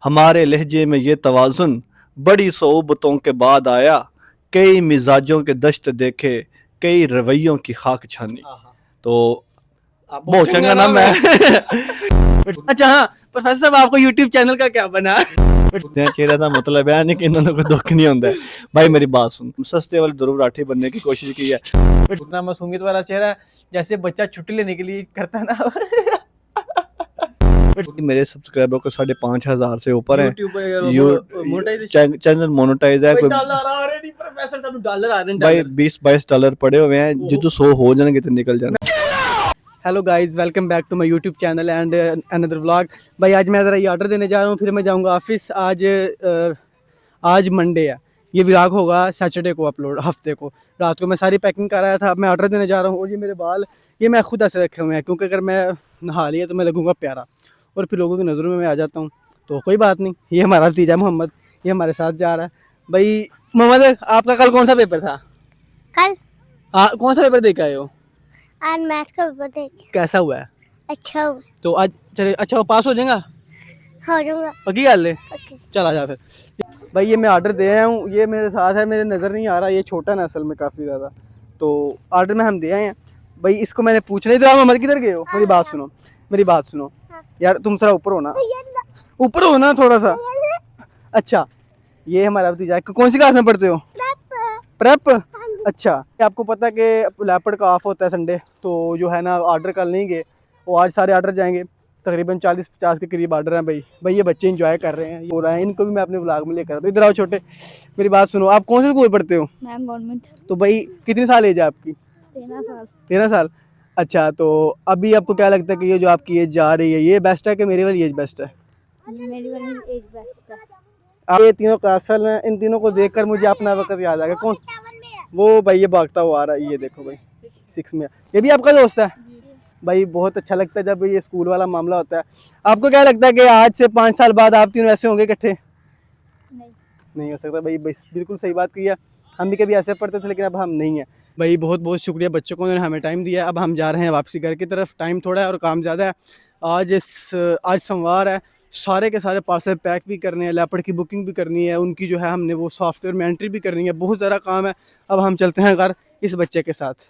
हमारे लहजे में ये तवाज़ुन बड़ी सोबतों के बाद आया। कई मिजाजों के दश्त देखे, कई रवैयों की खाक छानी। तो बहुत चंगा नाम है। अच्छा हाँ प्रोफेसर साहब, आपको यूट्यूब चैनल का क्या बना? चेहरे का मतलब है नहीं कि इन्होंने कोई दुख नहीं होता है। भाई मेरी बात सुन, सस्ते वाले ध्रुव राठी बनने की कोशिश की है। इतना मासूमियत वाला चेहरा जैसे बच्चा छुट्टी लेने के लिए करता है ना। मेरे सब्सक्राइबर को 5,500 से ऊपर है। मोनेटाइजेशन चैनल मोनेटाइज है। कोई डॉलर आ रहे नहीं प्रोफेसर साहब, डॉलर आ रहे हैं भाई डॉलर। 20-22 डॉलर पड़े हुए हैं, जो 100 हो जाएंगे तो निकल जाना। Hello guys, welcome back to my YouTube channel and another vlog. भाई आज मैं ज़रा ये ऑर्डर देने जा रहा हूँ, फिर मैं जाऊँगा ऑफिस। आज मंडे है, ये व्लॉग होगा सैटरडे को अपलोड, हफ्ते को। रात को मैं सारी पैकिंग कर रहा था, अब मैं ऑर्डर देने जा रहा हूँ। और ये मेरे बाल, ये मैं खुद ऐसे रखे हुए हैं क्योंकि अगर मैं नहा लिया तो मैं लगूंगा प्यारा और फिर लोगों की नज़रों में मैं आ जाता हूँ। तो कोई बात नहीं, ये हमारा भतीजा मोहम्मद, ये हमारे साथ जा रहा है। भाई मोहम्मद, आपका कल कौन सा पेपर था? कल कौन सा पेपर दे के आए हो? आज मैथ का पेपर देख। कैसा हुआ है? अच्छा हुआ। तो आज चले, अच्छा वो पास हो जाएगा? हो जाऊंगा। पक्की गल है? ओके। चल आ जा फिर। भाई ये मैं ऑर्डर दे आया हूँ, ये मेरे साथ है, मेरे नज़र नहीं आ रहा, ये छोटा ना असल में काफ़ी ज़्यादा। तो ऑर्डर में हम दे आए हैं। भाई इसको मैंने पूछना ही था, मोहम्मद किधर गए हो? मेरी बात सुनो, मेरी बात सुनो यार, तुम थोड़ा ऊपर हो ना, ऊपर हो ना थोड़ा सा। अच्छा, ये हमारा भतीजा, कौन सी क्लास में पढ़ते हो? प्रेप। अच्छा, आपको पता है कि लैपड का ऑफ होता है संडे, तो जो है ना ऑर्डर कल नहीं गए, वो आज सारे ऑर्डर जाएंगे। तकरीबन 40-50 के करीब ऑर्डर हैं। भाई ये बच्चे इंजॉय कर रहे हैं, हो रहा है, इनको भी मैं अपने व्लॉग में लेकर आता हूँ। इधर आओ छोटे, मेरी बात सुनो, आप कौन से स्कूल पढ़ते हो? Ma'am government. तो भाई कितनी साल एज है आपकी? 13 साल। 13 साल। अच्छा, तो अभी आपको क्या लगता है कि ये जो आपकी एज जा रही है, ये बेस्ट है कि मेरी वाली एज बेस्ट है? मेरी वाली एज बेस्ट है। अब ये तीनों क्लासफेल हैं, इन तीनों को देखकर मुझे अपना वक्त याद आ गया। कौन? वो भाई ये भागता हुआ आ रहा है, ये देखो भाई 6 में, ये भी आपका दोस्त है? भाई बहुत अच्छा लगता है जब ये स्कूल वाला मामला होता है। आपको क्या लगता है कि आज से 5 साल बाद आप तीनों ऐसे होंगे इकट्ठे? नहीं हो सकता भाई, बिल्कुल सही बात की है। हम भी कभी ऐसे पढ़ते थे लेकिन अब हम नहीं है। भाई बहुत बहुत शुक्रिया बच्चों को, उन्होंने हमें टाइम दिया। अब हम जा रहे हैं वापसी घर की तरफ, टाइम थोड़ा है और काम ज़्यादा है। आज सोमवार है, सारे के सारे पार्सल पैक भी करने हैं, लैपड की बुकिंग भी करनी है, उनकी जो है हमने वो सॉफ्टवेयर में एंट्री भी करनी है, बहुत ज़्यादा काम है। अब हम चलते हैं घर इस बच्चे के साथ।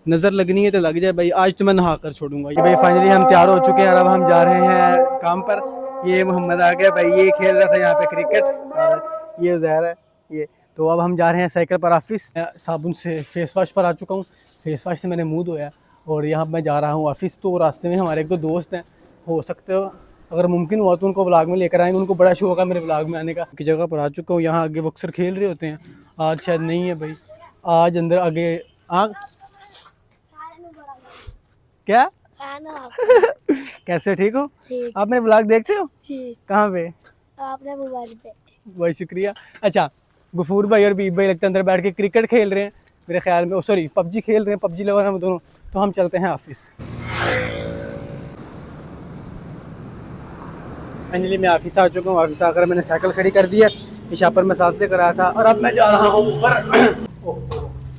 नज़र लगनी है तो लग जाए भाई, आज तो मैं नहा कर छोड़ूंगा। ये भाई फाइनली हम तैयार हो चुके हैं और अब हम जा रहे हैं काम पर। ये मोहम्मद आ गया भाई, ये खेल रहा था यहाँ पे क्रिकेट, और ये ज़हर है ये। तो अब हम जा रहे हैं साइकिल पर ऑफिस। साबुन से फेस वाश पर आ चुका हूँ, फेस वाश से मैंने मुँह धोया और यहाँ मैं जा रहा हूँ ऑफिस। तो रास्ते में हमारे एक दो दोस्त हैं, हो सकते हो अगर मुमकिन हुआ तो उनको व्लॉग में लेकर आएंगे, उनको बड़ा शौक है मेरे व्लॉग में आने का। की जगह पर आ चुका हूँ, यहाँ आगे वो अक्सर खेल रहे होते हैं, आज शायद नहीं है भाई। आज अंदर आगे क्या कैसे, ठीक हो? आप मेरे ब्लॉग देखते हो? कहाँ पे? आपने मोबाइल पे। बहुत शुक्रिया। अच्छा, गफूर भाई और बीब भाई लगता है अंदर बैठ के क्रिकेट खेल रहे हैं मेरे ख्याल में, सॉरी पबजी खेल रहे हैं, पबजी लवर हम दोनों। तो हम चलते हैं ऑफिस। फाइनली मैं ऑफिस आ चुका हूँ। ऑफिस आकर मैंने साइकिल खड़ी कर दी है, इशा पर मैं साथ से कराया था, और अब मैं जा रहा हूँ ऊपर।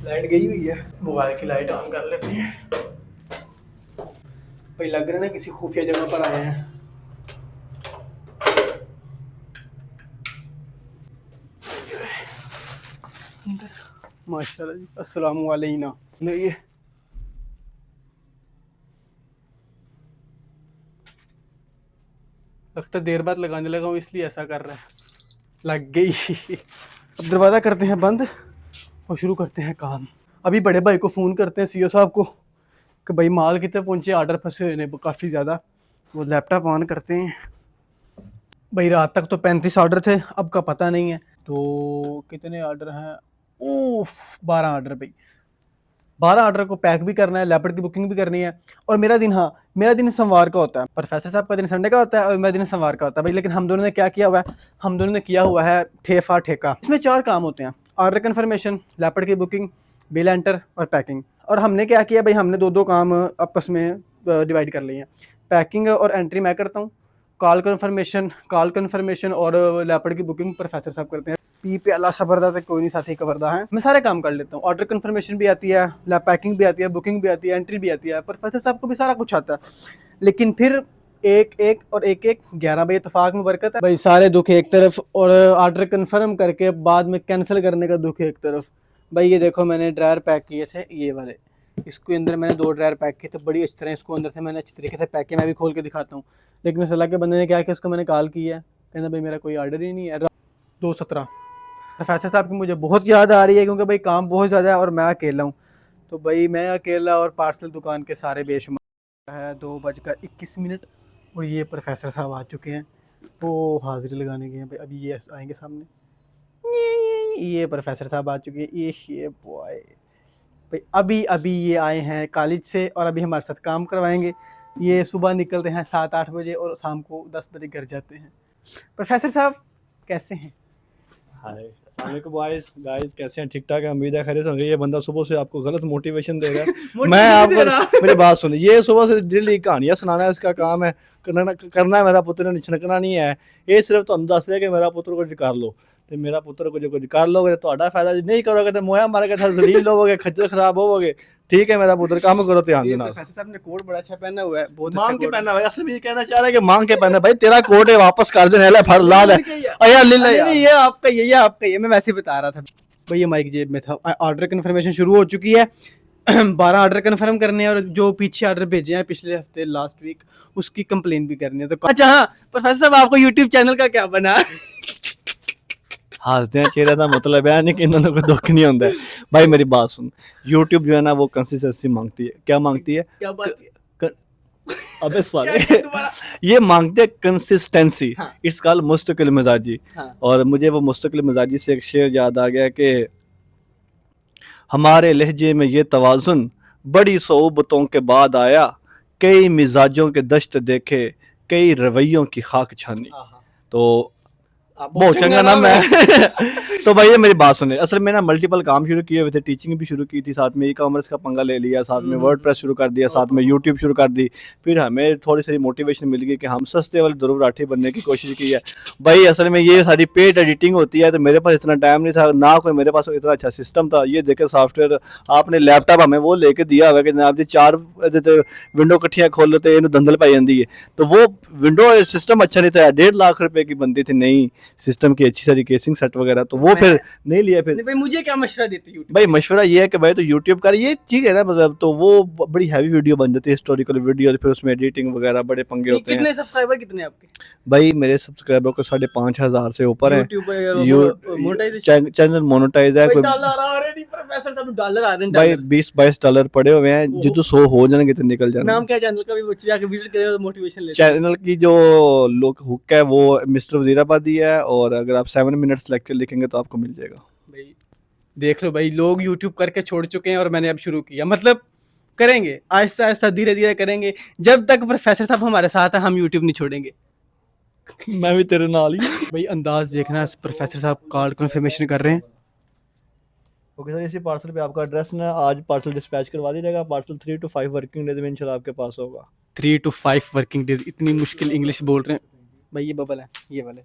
लाइट गई हुई है, मोबाइल की लाइट ऑन कर लेते हैं। भाई लग रहा है ना किसी खुफिया जगह पर आए हैं। माशाल्लाह जी, अस्सलाम वालेकुम। ये लगता देर बाद लगाने लगा हूँ इसलिए ऐसा कर रहा है। लग गई। अब दरवाज़ा करते हैं बंद और शुरू करते हैं काम। अभी बड़े भाई को फ़ोन करते हैं, सीईओ साहब को, कि भाई माल कितने पहुँचे, ऑर्डर फंसे हुए हैं काफ़ी ज़्यादा। वो लैपटॉप ऑन करते हैं। भाई रात तक तो 35 ऑर्डर थे, अब का पता नहीं है। तो कितने ऑर्डर हैं? ओह 12 ऑर्डर भाई, 12 ऑर्डर को पैक भी करना है, लैपटॉप की बुकिंग भी करनी है। और मेरा दिन, हाँ मेरा दिन सोमवार का होता है, प्रोफेसर साहब का दिन संडे का होता है और मेरा दिन सोमवार का होता है भाई। लेकिन हम दोनों ने क्या किया हुआ है, हम दोनों ने किया हुआ है ठेफा ठेका। इसमें 4 काम होते हैं, ऑर्डर कन्फर्मेशन, लैपटॉप की बुकिंग, बिल एंटर और पैकिंग। और हमने क्या किया भाई, हमने दो काम आपस में डिवाइड कर लिए हैं। पैकिंग और एंट्री मैं करता हूँ, कॉल कन्फर्मेशन और लैपटॉप की बुकिंग प्रोफेसर साहब करते हैं। पी पे अल्लाह सबरदा तक कोई नहीं साथी कबरदा है, मैं सारे काम कर लेता हूँ। ऑर्डर कन्फर्मेशन भी आती है, पैकिंग भी आती है, बुकिंग भी आती है, एंट्री भी आती है, प्रोफेसर साहब को भी सारा कुछ आता है। लेकिन फिर एक एक और एक एक 11 भाई, इत्तेफाक में बरकत है भाई। सारे दुख एक तरफ और ऑर्डर कंफर्म करके बाद में कैंसिल करने का दुख एक तरफ। भाई ये देखो मैंने ड्रायर पैक किए थे ये वाले, इसके अंदर मैंने 2 ड्रायर पैक किए थे बड़ी अच्छी तरह, इसको अंदर से मैंने अच्छी तरीके से पैक किया। मैं भी खोल के दिखाता हूँ। लेकिन उस अल्लाह के बंदे ने क्या किया, उसको मैंने कॉल किया, कहना भाई मेरा कोई ऑर्डर ही नहीं है। 2:17 प्रोफेसर साहब की मुझे बहुत याद आ रही है क्योंकि भाई काम बहुत ज़्यादा है और मैं अकेला हूँ। तो भाई मैं अकेला और पार्सल दुकान के सारे बेशुमार है। 2:21 और ये प्रोफेसर साहब आ चुके हैं, वो हाजिरी लगाने गए हैं भाई। अभी ये आएंगे सामने, ये प्रोफेसर साहब आ चुके हैं। ये बॉय भाई अभी अभी ये आए हैं कॉलेज से और अभी हमारे साथ काम करवाएंगे। ये सुबह निकलते हैं 7-8 बजे और शाम को 10 बजे घर जाते हैं। प्रोफेसर साहब कैसे हैं? हाय गाइस गाइस, कैसे हैं? ठीक ठाक है, उम्मीद है खैरियत होंगे। ये बंदा सुबह से आपको गलत मोटिवेशन दे रहा है। मैं आपको मेरी बात सुनिए, ये सुबह से डेली कहानियां सुनाना है इसका काम है, करना है। मेरा पुत्र ने छिनकना नहीं है। ये सिर्फ तुहानू दस रहा कि मेरा पुत्र कुछ कर लो, तो मेरा पुत्र कुछ कर लोगे तो ਤੁਹਾਡਾ फायदा, नहीं करोगे तो मोया मार के जलील होवोगे, खज्जल खराब होवोगे। ठीक है मेरा पुत्र, काम करो ध्यान देना। प्रोफेसर साहब ने कोट बड़ा अच्छा पहना हुआ है, बहुत मांग अच्छा के कोट पहना भाई, असल में ये कहना चाह रहा है कि मांग के पहना। भाई तेरा कोट है, वापस कर दे, ले फड़ ला ले। यार ले ले नहीं, ये आपका, ये आपका, ये मैं वैसे ही बता रहा था भाई। ये माइक जेब में था। ऑर्डर कन्फर्मेशन शुरू हो चुकी है। 12 ऑर्डर कन्फर्म करने हैं और जो पीछे ऑर्डर भेजे हैं पिछले हफ्ते लास्ट वीक, उसकी कंप्लेन भी करनी है। तो अच्छा हाँ प्रोफेसर साहब, आपको यूट्यूब चैनल का क्या बना? हंसते हैं, चेहरे का मतलब है नहीं कि इन्होंने कोई दुख नहीं होता है। भाई मेरी बात सुन, यूट्यूब जो है ना वो कंसिस्टेंसी मांगती है। क्या मांगती है? क्या बात अबे साले ये मांगते हैं कंसिस्टेंसी। हाँ। इट्स कॉल्ड मुस्तकिल मिजाजी। हाँ। और मुझे वो मुस्तकिल मिजाजी से एक शेर याद आ गया कि हमारे लहजे में ये तवाज़ुन बड़ी सोबतों के बाद आया, कई मिजाजों के दश्त देखे, कई रवैयों की खाक छानी। तो बहुत चंगा नाम है। तो भाई ये मेरी बात सुने, असल में ना मल्टीपल काम शुरू किए हुए थे, टीचिंग भी शुरू की थी, साथ में ई कॉमर्स का पंगा ले लिया, साथ में वर्डप्रेस शुरू कर दिया, साथ में यूट्यूब शुरू कर दी। फिर हमें थोड़ी सी मोटिवेशन मिल गई कि हम सस्ते वाले दुरुव राठी बनने की कोशिश की है। भाई असल में ये सारी पेड एडिटिंग होती है, तो मेरे पास इतना टाइम नहीं था ना, कोई मेरे पास इतना अच्छा सिस्टम था। ये देखे सॉफ्टवेयर आपने लैपटॉप हमें वो लेके दिया हुआ कि जनाब जी 4 विंडो कट्ठियाँ खोलो तो इन्हें धंधल पाई जाती है। तो वो विंडो सिस्टम अच्छा नहीं था, 1.5 लाख रुपए की बनती थी नई सिस्टम की अच्छी सारी केसिंग सेट वगैरह, तो वो फिर नहीं लिया। फिर भाई मुझे क्या मशवरा देते यूट्यूब? भाई मशवरा ये है कि भाई तो यूट्यूब कर, ये ठीक है ना, मतलब तो वो बड़ी हैवी वीडियो बन जाती है, हिस्टोरिकल वीडियो, फिर उसमें एडिटिंग वगैरह बड़े पंगे होते हैं। कितने सब्सक्राइबर कितने आपके? भाई मेरे सब्सक्राइबर को 5,500 से ऊपर है। यूट्यूब चैनल मोनेटाइज है। डॉलर आ रहे नहीं प्रोफेसर साहब, डॉलर आ रहे हैं। भाई 20-22 डॉलर पड़े हुए हैं, जितो 100 हो जाएंगे तो निकल जाएंगे। नाम क्या चैनल का? भी बच्चे जाके विजिट करें और मोटिवेशन ले। चैनल की जो लोग हुक है वो मिस्टर वजीराबादी है, और अगर आप 7 मिनट्स लिखेंगे तो आपको मिल जाएगा। भाई देख लो भाई, लोग यूट्यूब करके छोड़ चुके हैं और मैंने अब शुरू किया, मतलब करेंगे आहिस्ता आहिस्ता धीरे धीरे करेंगे। जब तक प्रोफेसर साहब हमारे साथ है हम यूट्यूब नहीं छोड़ेंगे। मैं भी तेरे नाल ही। भाई अंदाज देखना, प्रोफेसर साहब कार्ड कन्फर्मेशन कर रहे हैं। ओके सर, इसी पार्सल पे आपका एड्रेस ना आज पार्सल डिस्पैच करवा दिया जाएगा। पार्सल 3 to 5 वर्किंग डेज में इंशाल्लाह आपके पास होगा। 3 to 5 वर्किंग डेज, इतनी मुश्किल इंग्लिश बोल रहे हैं भाई। ये बबल है, ये वाले।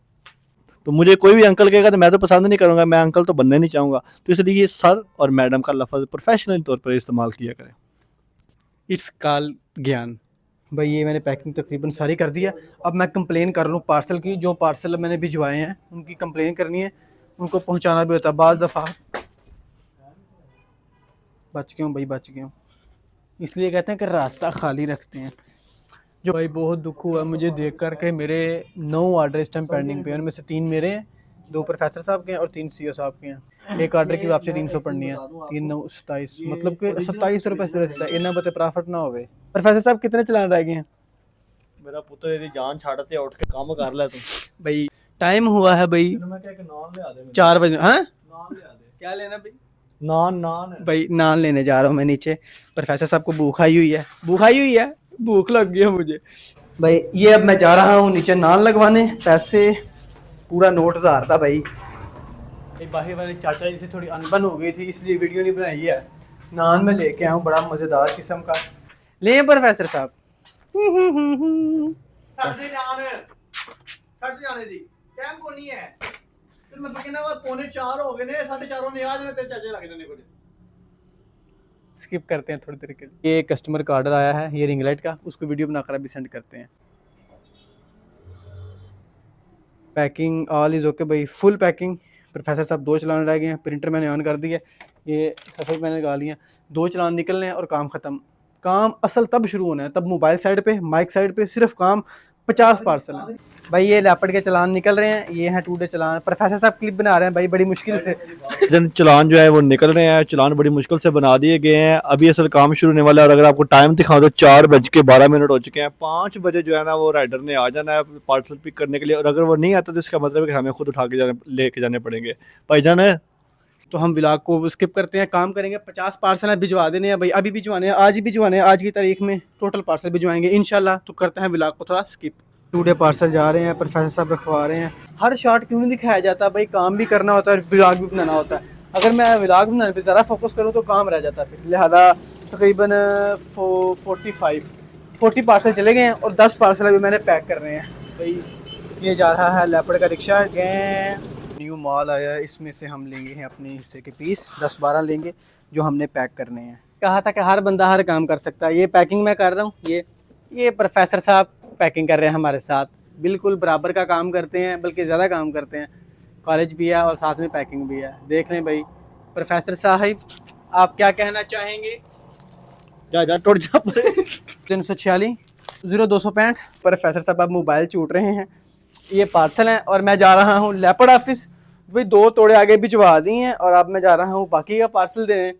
तो मुझे कोई भी अंकल कहेगा तो मैं तो पसंद नहीं करूंगा, मैं अंकल तो बनना नहीं चाहूँगा, तो इसलिए ये सर और मैडम का लफ्ज़ प्रोफेशनल तौर पर इस्तेमाल किया करें। इट्स कॉल ज्ञान। भाई ये मैंने पैकिंग तकरीबन सारी कर दिया। अब मैं कंप्लेन कर लूँ पार्सल की, जो पार्सल मैंने भिजवाए हैं उनकी कंप्लेन करनी है, उनको पहुँचाना भी होता है। बाज़ दफ़ा बच गया हूँ भाई, बच गया हूँ, इसलिए कहते हैं कि रास्ता खाली रखते हैं। जो भाई बहुत दुख हुआ मुझे देख कर के मेरे 9 ऑर्डर इस टाइम पेंडिंग पे हैं, उनमें से 3 मेरे हैं, 2 प्रोफेसर साहब के हैं और 3 सीओ साहब के हैं। एक ऑर्डर की वापसी 300 पड़नी है, 3 9 27, मतलब कि 27 रुपये से रहता है। इन्ना बते प्रॉफिट ना होवे। प्रोफेसर साहब कितने चलान रह गए हैं? मेरा पुत्र यदि जान छाड़ते उठ के काम कर ले तू। भाई टाइम हुआ है भाई, मैं क्या कि नान ले आ दे, 4 बजे। हाँ नान ले आ दे। क्या लेना भाई? नान भाई नान लेने जा रहा हूँ मैं नीचे। प्रोफेसर साहब को भूख आई हुई है, भूख लग गई है मुझे भाई। ये अब मैं जा रहा हूँ नीचे नान लगवाने। पैसे पूरा नोट 1000 था भाई। बाहर वाले चाचा जी से थोड़ी अनबन हो गई थी, इसलिए वीडियो नहीं बनाई है। नान में लेके आया हूँ बड़ा मज़ेदार किस्म का। ले प्रोफेसर साहब। स्किप करते हैं थोड़ी देर के लिए। ये कस्टमर का ऑर्डर आया है, ये रिंग लाइट का, उसको वीडियो बनाकर अभी सेंड करते हैं। पैकिंग ऑल इज़ ओके भाई, फुल पैकिंग। प्रोफेसर साहब 2 चलान रह गए हैं, प्रिंटर मैंने ऑन कर दिया, ये सफ़ेद मैंने लगा लिया, 2 चलान निकलने हैं और काम ख़त्म। काम असल तब शुरू होना है, तब मोबाइल साइड पे, माइक साइड पे, सिर्फ काम 50 पार्सल हैं भाई। ये लेपर्ड के चलान निकल रहे हैं, ये हैं 2 डे चलान। प्रोफेसर साहब क्लिप बना रहे हैं भाई बड़ी मुश्किल से। जन चलान जो है वो निकल रहे हैं, चलान बड़ी मुश्किल से बना दिए गए हैं। अभी असल काम शुरू होने वाला है और अगर आपको टाइम दिखाऊं तो 4:12 हो चुके हैं। 5 बजे जो है ना वो राइडर ने आ जाना है पार्सल पिक करने के लिए, और अगर वो नहीं आता तो इसका मतलब है कि हमें खुद उठा के लेके जाने पड़ेंगे। भाईजान है तो हम व्लॉग को स्किप करते हैं, काम करेंगे। 50 पार्सल हैं, भिजवा देने हैं भाई, अभी भिजवाने हैं, आज ही भिजवाने हैं, आज की तारीख में टोटल पार्सल भिजवाएंगे इंशाल्लाह। तो करते हैं व्लॉग को थोड़ा स्किप। 2 डे पार्सल जा रहे हैं, प्रोफेसर साहब रखवा रहे हैं। हर शॉट क्यों नहीं दिखाया जाता भाई, काम भी करना होता है और व्लॉग भी बनाना होता है। अगर मैं व्लॉग बनाने पर ज़्यादा फोकस करूँ तो काम रह जाता है फिर, लिहाजा तकरीबन 40 पार्सल चले गए हैं और 10 पार्सल अभी मैंने पैक कर रहे हैं भाई। ये जा रहा है लेपर्ड का रिक्शा। न्यू माल आया है, इसमें से हम लेंगे हैं अपने हिस्से के पीस, 10-12 लेंगे जो हमने पैक करने हैं। कहा था कि हर बंदा हर काम कर सकता है। ये पैकिंग मैं कर रहा हूँ, ये प्रोफेसर साहब पैकिंग कर रहे हैं हमारे साथ, बिल्कुल बराबर का काम करते हैं, बल्कि ज़्यादा काम करते हैं। कॉलेज भी है और साथ में पैकिंग भी है। देख लें भाई प्रोफेसर साहब, आप क्या कहना चाहेंगे? जा टूट जा 346 0265। प्रोफेसर साहब अब मोबाइल छूट रहे हैं। ये पार्सल हैं और मैं जा रहा हूँ लेपर्ड ऑफिस भाई, 2 तोड़े आगे भिजवा दी हैं और अब मैं जा रहा हूँ बाकी का पार्सल देने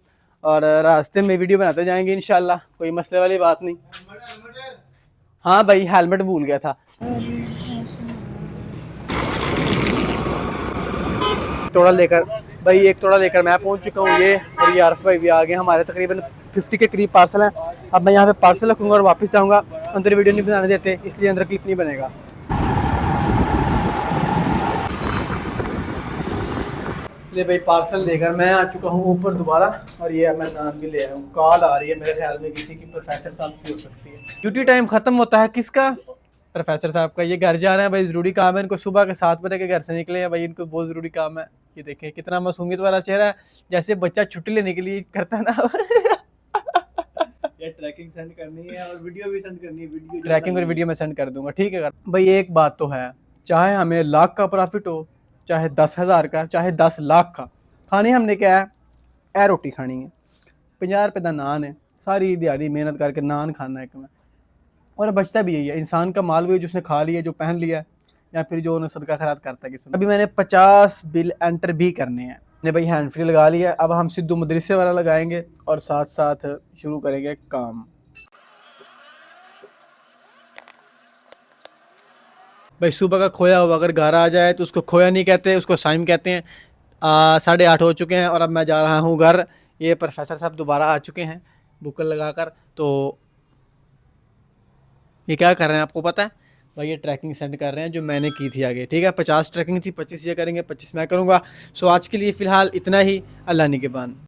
और रास्ते में वीडियो बनाते जाएंगे इंशाल्लाह, कोई मसले वाली बात नहीं। हाँ भाई हेलमेट भूल गया था। तोड़ा लेकर भाई, 1 तोड़ा लेकर मैं पहुँच चुका हूँ ये, और ये आरफ भाई भी आ गए। हमारे तकरीबन 50 के करीब पार्सल हैं। अब मैं यहाँ पे पार्सल रखूँगा और वापस जाऊँगा। अंदर वीडियो नहीं बनाने देते इसलिए अंदर क्लिप नहीं बनेगा। ले भाई पार्सल देकर मैं आ चुका हूँ ऊपर दोबारा, और ये मैं नान भी ले आया हूँ। कॉल आ रही है मेरे ख्याल में किसी की, प्रोफेसर साहब की हो सकती है। ड्यूटी टाइम खत्म होता है किसका? प्रोफेसर साहब का। ये घर जा रहे हैं भाई, ज़रूरी काम है इनको, सुबह के 7 बजे के घर से निकले हैं भाई, इनको बहुत ज़रूरी काम है। ये देखें कितना मासूमियत वाला चेहरा है, जैसे बच्चा छुट्टी लेने के लिए करता है ना। ये ट्रैकिंग सेंड करनी है और वीडियो भी सेंड करनी है। वीडियो ट्रैकिंग और वीडियो मैं सेंड कर दूंगा, ठीक है भाई। एक बात तो है, चाहे हमें लाख का प्रॉफिट हो, चाहे 10,000 का, चाहे 10 लाख का, खाने हमने क्या है, ए रोटी खानी है। 50 रुपये का नान है, सारी दिहाड़ी मेहनत करके नान खाना है मैं, और बचता भी यही है। इंसान का माल वही जिसने खा लिया, जो पहन लिया, या फिर जो उन्हें सदका खैरात करता है किसी। अभी मैंने 50 बिल एंटर भी करने हैं। मैंने भाई हैंड फ्री लगा लिया, अब हम सिद्धू मदरसे वाला लगाएंगे और साथ साथ शुरू करेंगे काम। भाई सुबह का खोया हुआ अगर घर आ जाए तो उसको खोया नहीं कहते, उसको साइम कहते हैं। 8:30 हो चुके हैं और अब मैं जा रहा हूँ घर। ये प्रोफेसर साहब दोबारा आ चुके हैं बुकल लगाकर। तो ये क्या कर रहे हैं आपको पता है भाई? ये ट्रैकिंग सेंड कर रहे हैं जो मैंने की थी आगे, ठीक है। 50 ट्रैकिंग थी, 25 ये करेंगे, 25 मैं करूँगा। सो आज के लिए फ़िलहाल इतना ही। अल्लाह निगहबान।